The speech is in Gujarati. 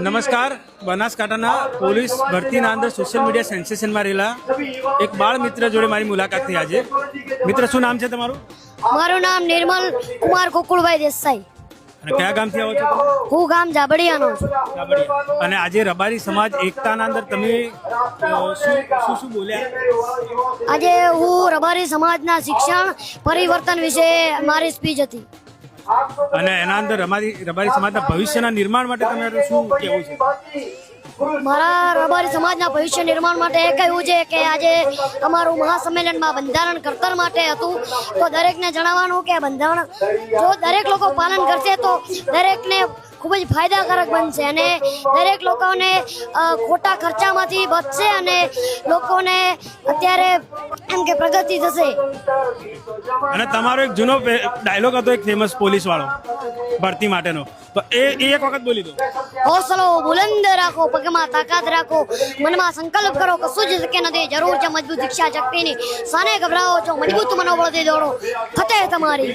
નમસ્કાર. બનાસકાંઠાના પોલીસ ભરતીના અંદર સોશિયલ મીડિયા સેન્સેશનમાં રહેલા એક બાળ મિત્ર જોડે મારી મુલાકાત થઈ આજે. મિત્ર, શું નામ છે તમારું? મારું નામ નિર્મલ કુમાર ગોકુળભાઈ દેસાઈ. અને કયા ગામથી આવો છો તમે? હું ગામ જાબડિયાનો છું. જાબડિયા. અને આજે રબારી સમાજ એકતાના અંદર તમે શું બોલ્યા? આજે હું રબારી સમાજના શિક્ષણ પરિવર્તન વિશે મારી સ્પીચ હતી. અને એના અંદર રબારી સમાજના ભવિષ્યના નિર્માણ માટે તમારે શું કહેવું છે? મારા રબારી સમાજના ભવિષ્ય નિર્માણ માટે એ કહ્યું છે કે આજે અમારું મહાસંમેલનમાં બંધારણ ઘડતર માટે હતું, તો દરેકને જણાવવાનું કે બંધારણ જો દરેક લોકો પાલન કરશે તો દરેકને ખૂબ જ ફાયદાકારક બનશે અને દરેક લોકોને ખોટા ખર્ચામાંથી બચશે અને લોકોને અત્યારે એમ કે પ્રગતિ થશે. અને તમારો એક જૂનો ડાયલોગ હતો, એક ફેમસ પોલીસ વાળો ભરતી માટેનો, તો એ એક વખત બોલી દો. હૌસલો બુલંદ રાખો, પગમાં તાકાત રાખો, મનમાં સંકલ્પ કરો, કશું જ શક્ય નથી. જરૂર છે મજબૂત શિક્ષા શક્તિની, સાને ગભરાવો છો, મજબૂત મનોબળથી દોડો, ફતેહ તમારી.